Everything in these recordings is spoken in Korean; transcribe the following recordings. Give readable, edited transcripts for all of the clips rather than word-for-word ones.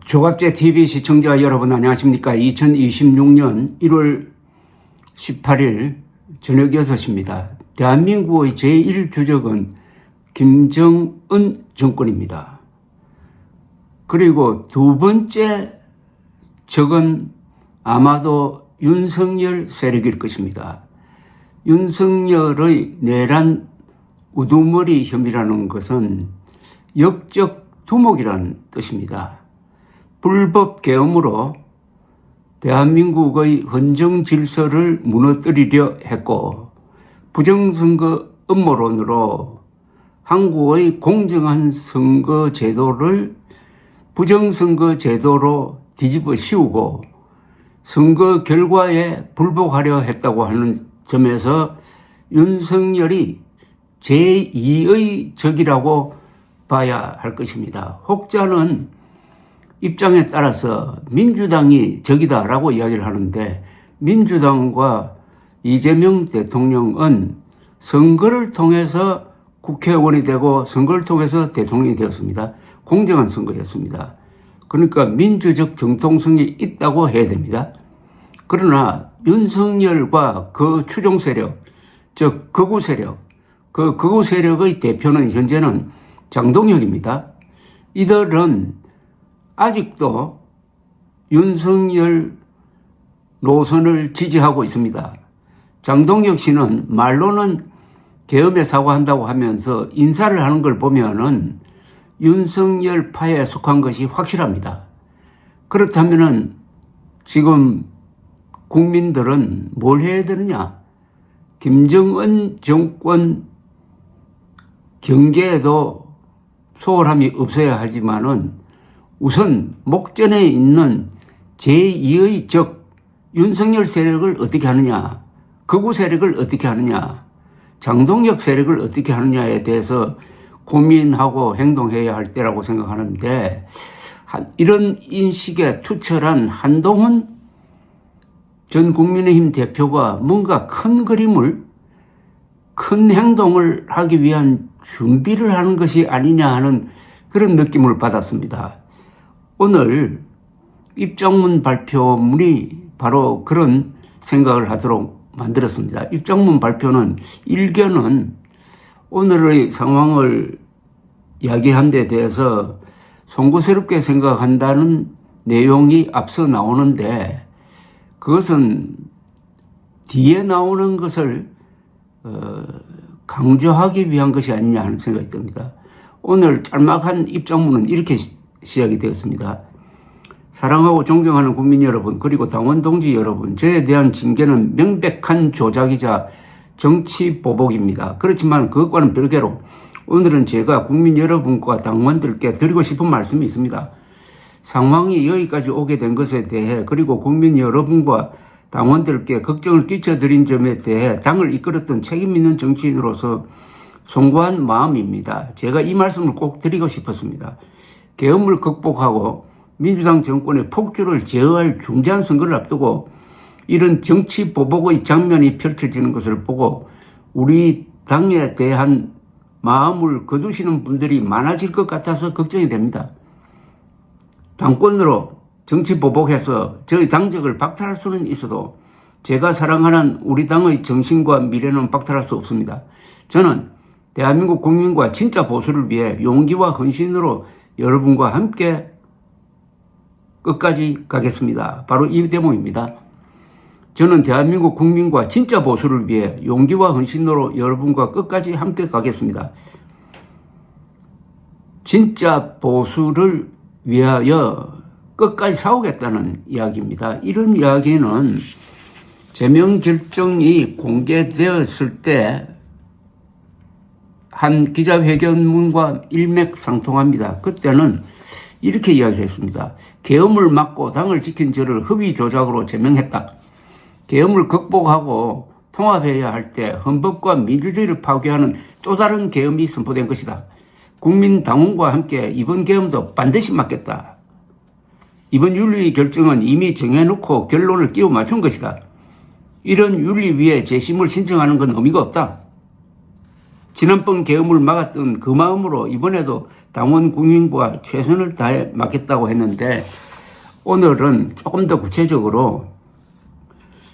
조갑제 TV 시청자 여러분 안녕하십니까. 2026년 1월 18일 저녁 6시입니다. 대한민국의 제1주적은 김정은 정권입니다. 그리고 두 번째 적은 아마도 윤석열 세력일 것입니다. 윤석열의 내란 우두머리 혐의라는 것은 역적 두목이라는 뜻입니다. 불법 계엄으로 대한민국의 헌정 질서를 무너뜨리려 했고 부정선거 음모론으로 한국의 공정한 선거 제도를 부정선거 제도로 뒤집어 씌우고 선거 결과에 불복하려 했다고 하는 점에서 윤석열이 제2의 적이라고 봐야 할 것입니다. 혹자는 입장에 따라서 민주당이 적이다라고 이야기를 하는데 민주당과 이재명 대통령은 선거를 통해서 국회의원이 되고 선거를 통해서 대통령이 되었습니다. 공정한 선거였습니다. 그러니까 민주적 정통성이 있다고 해야 됩니다. 그러나 윤석열과 그 추종 세력, 즉 극우 세력, 그 극우 세력의 대표는 현재는 장동혁입니다. 이들은 아직도 윤석열 노선을 지지하고 있습니다. 장동혁 씨는 말로는 계엄에 사과한다고 하면서 인사를 하는 걸 보면은 윤석열 파에 속한 것이 확실합니다. 그렇다면은 지금 국민들은 뭘 해야 되느냐? 김정은 정권 경계에도 소홀함이 없어야 하지만은 우선 목전에 있는 제2의 적 윤석열 세력을 어떻게 하느냐, 극우 세력을 어떻게 하느냐, 장동혁 세력을 어떻게 하느냐에 대해서 고민하고 행동해야 할 때라고 생각하는데 이런 인식에 투철한 한동훈 전 국민의힘 대표가 뭔가 큰 그림을 큰 행동을 하기 위한 준비를 하는 것이 아니냐 하는 그런 느낌을 받았습니다. 오늘 입장문 발표문이 바로 그런 생각을 하도록 만들었습니다. 입장문 발표는 일견은 오늘의 상황을 이야기한 데 대해서 송구스럽게 생각한다는 내용이 앞서 나오는데 그것은 뒤에 나오는 것을 강조하기 위한 것이 아니냐 하는 생각이 듭니다. 오늘 짤막한 입장문은 이렇게 시작이 되었습니다. 사랑하고 존경하는 국민 여러분 그리고 당원 동지 여러분, 저에 대한 징계는 명백한 조작이자 정치 보복입니다. 그렇지만 그것과는 별개로 오늘은 제가 국민 여러분과 당원들께 드리고 싶은 말씀이 있습니다. 상황이 여기까지 오게 된 것에 대해 그리고 국민 여러분과 당원들께 걱정을 끼쳐드린 점에 대해 당을 이끌었던 책임 있는 정치인으로서 송구한 마음입니다. 제가 이 말씀을 꼭 드리고 싶었습니다. 계엄을 극복하고 민주당 정권의 폭주를 제어할 중대한 선거를 앞두고 이런 정치 보복의 장면이 펼쳐지는 것을 보고 우리 당에 대한 마음을 거두시는 분들이 많아질 것 같아서 걱정이 됩니다. 당권으로 정치 보복해서 저희 당적을 박탈할 수는 있어도 제가 사랑하는 우리 당의 정신과 미래는 박탈할 수 없습니다. 저는 대한민국 국민과 진짜 보수를 위해 용기와 헌신으로 여러분과 함께 끝까지 가겠습니다. 바로 이 대목입니다. 저는 대한민국 국민과 진짜 보수를 위해 용기와 헌신으로 여러분과 끝까지 함께 가겠습니다. 진짜 보수를 위하여 끝까지 싸우겠다는 이야기입니다. 이런 이야기는 제명 결정이 공개되었을 때 한 기자회견문과 일맥상통합니다. 그때는 이렇게 이야기를 했습니다. 계엄을 막고 당을 지킨 저를 허위 조작으로 제명했다. 계엄을 극복하고 통합해야 할 때 헌법과 민주주의를 파괴하는 또 다른 계엄이 선포된 것이다. 국민 당원과 함께 이번 계엄도 반드시 막겠다. 이번 윤리 결정은 이미 정해놓고 결론을 끼워 맞춘 것이다. 이런 윤리 위에 재심을 신청하는 건 의미가 없다. 지난번 계엄을 막았던 그 마음으로 이번에도 당원 국민과 최선을 다해 막겠다고 했는데 오늘은 조금 더 구체적으로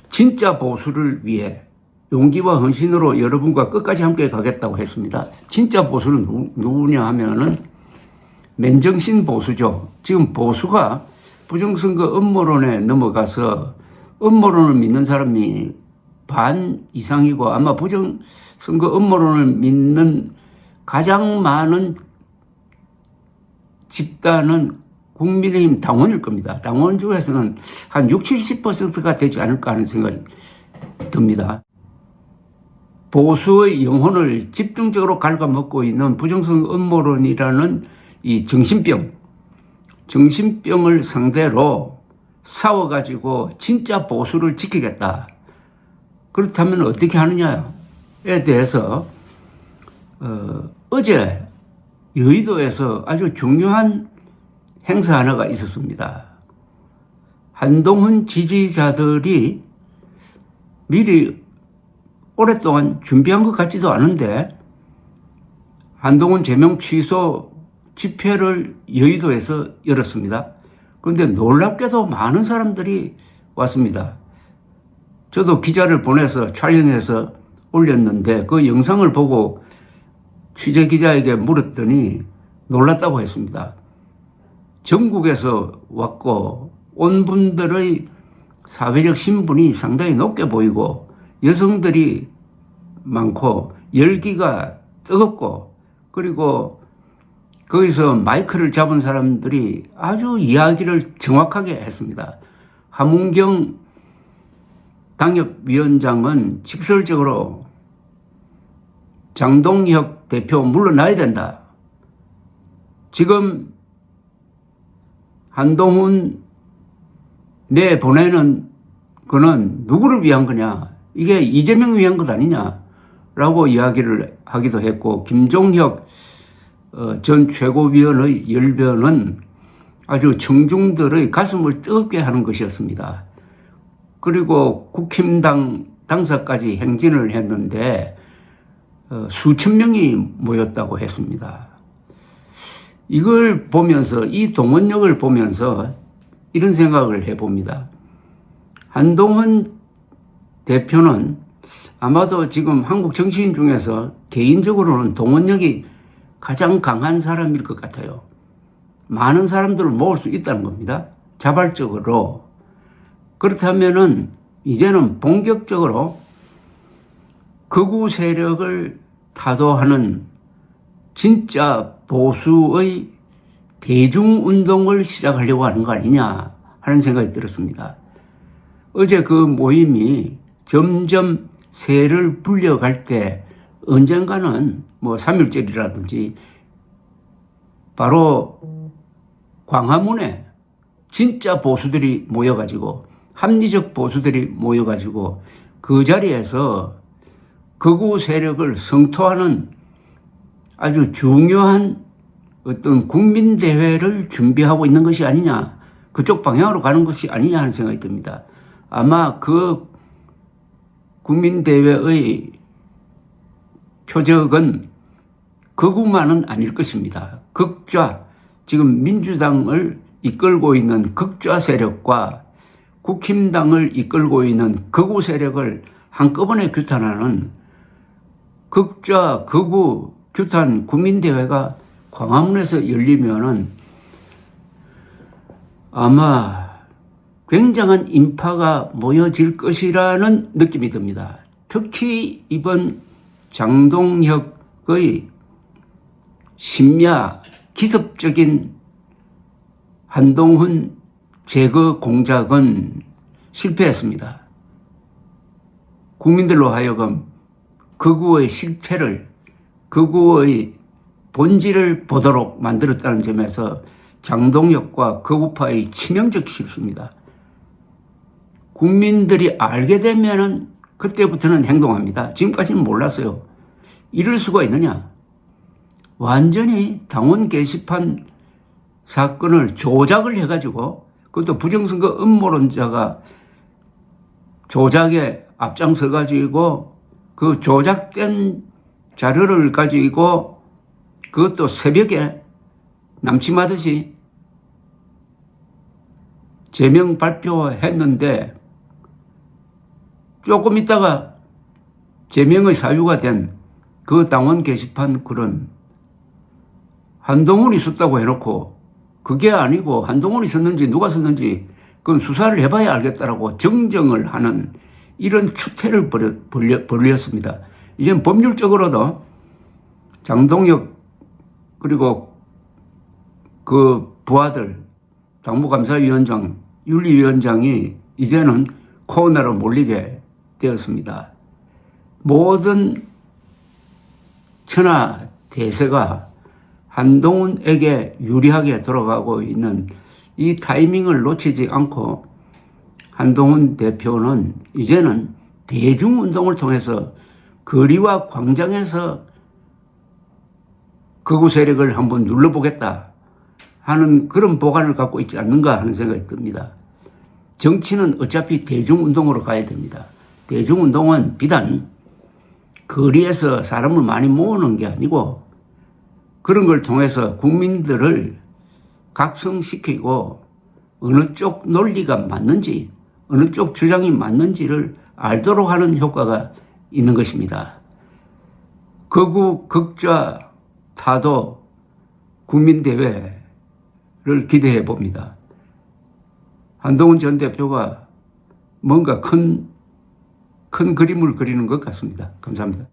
진짜 보수를 위해 용기와 헌신으로 여러분과 끝까지 함께 가겠다고 했습니다. 진짜 보수는 누구냐 하면은 맨정신 보수죠. 지금 보수가 부정선거 음모론에 넘어가서 음모론을 믿는 사람이 반 이상이고 아마 부정선거 음모론을 믿는 가장 많은 집단은 국민의힘 당원일 겁니다. 당원 중에서는 한 60, 70%가 되지 않을까 하는 생각이 듭니다. 보수의 영혼을 집중적으로 갉아먹고 있는 부정선거 음모론이라는 이 정신병을 상대로 싸워가지고 진짜 보수를 지키겠다. 그렇다면 어떻게 하느냐에 대해서 어제 여의도에서 아주 중요한 행사 하나가 있었습니다. 한동훈 지지자들이 미리 오랫동안 준비한 것 같지도 않은데 한동훈 제명 취소 집회를 여의도에서 열었습니다. 그런데 놀랍게도 많은 사람들이 왔습니다. 저도 기자를 보내서 촬영해서 올렸는데 그 영상을 보고 취재 기자에게 물었더니 놀랐다고 했습니다. 전국에서 왔고 온 분들의 사회적 신분이 상당히 높게 보이고 여성들이 많고 열기가 뜨겁고 그리고 거기서 마이크를 잡은 사람들이 아주 이야기를 정확하게 했습니다. 하문경 당협위원장은 직설적으로 장동혁 대표 물러나야 된다. 지금 한동훈 내보내는 거는 누구를 위한 거냐. 이게 이재명을 위한 것 아니냐라고 이야기를 하기도 했고 김종혁 전 최고위원의 열변은 아주 청중들의 가슴을 뜨겁게 하는 것이었습니다. 그리고 국힘당 당사까지 행진을 했는데 수천 명이 모였다고 했습니다. 이걸 보면서 이 동원력을 보면서 이런 생각을 해봅니다. 한동훈 대표는 아마도 지금 한국 정치인 중에서 개인적으로는 동원력이 가장 강한 사람일 것 같아요. 많은 사람들을 모을 수 있다는 겁니다. 자발적으로. 그렇다면은 이제는 본격적으로 극우 세력을 타도하는 진짜 보수의 대중운동을 시작하려고 하는 거 아니냐 하는 생각이 들었습니다. 어제 그 모임이 점점 세를 불려갈 때 언젠가는 뭐 3.1절이라든지 바로 광화문에 진짜 보수들이 모여가지고 합리적 보수들이 모여가지고 그 자리에서 극우 세력을 성토하는 아주 중요한 어떤 국민대회를 준비하고 있는 것이 아니냐, 그쪽 방향으로 가는 것이 아니냐 하는 생각이 듭니다. 아마 그 국민대회의 표적은 극우만은 아닐 것입니다. 극좌, 지금 민주당을 이끌고 있는 극좌 세력과 국힘당을 이끌고 있는 극우 세력을 한꺼번에 규탄하는 극좌, 극우 규탄 국민대회가 광화문에서 열리면은 아마 굉장한 인파가 모여질 것이라는 느낌이 듭니다. 특히 이번 장동혁의 심야 기습적인 한동훈 제거 공작은 실패했습니다. 국민들로 하여금 극우의 실체를, 극우의 본질을 보도록 만들었다는 점에서 장동혁과 극우파의 치명적 실수입니다. 국민들이 알게 되면은 그때부터는 행동합니다. 지금까지는 몰랐어요. 이럴 수가 있느냐? 완전히 당원 게시판 사건을 조작을 해가지고 그것도 부정선거 음모론자가 조작에 앞장서가지고 그 조작된 자료를 가지고 그것도 새벽에 남침하듯이 제명 발표했는데 조금 있다가 제명의 사유가 된 그 당원 게시판 글은 한동훈이 썼다고 해놓고 그게 아니고 한동훈이 썼는지 누가 썼는지 그건 수사를 해봐야 알겠다라고 정정을 하는 이런 추태를 벌였습니다. 이제는 법률적으로도 장동혁 그리고 그 부하들 당무감사위원장 윤리위원장이 이제는 코너로 몰리게 되었습니다. 모든 천하 대세가 한동훈에게 유리하게 돌아가고 있는 이 타이밍을 놓치지 않고 한동훈 대표는 이제는 대중운동을 통해서 거리와 광장에서 극우 세력을 한번 눌러보겠다 하는 그런 보관을 갖고 있지 않는가 하는 생각이 듭니다. 정치는 어차피 대중운동으로 가야 됩니다. 대중운동은 비단 거리에서 사람을 많이 모으는 게 아니고 그런 걸 통해서 국민들을 각성시키고 어느 쪽 논리가 맞는지 어느 쪽 주장이 맞는지를 알도록 하는 효과가 있는 것입니다. 극우 극좌 타도 국민대회를 기대해 봅니다. 한동훈 전 대표가 뭔가 큰 그림을 그리는 것 같습니다. 감사합니다.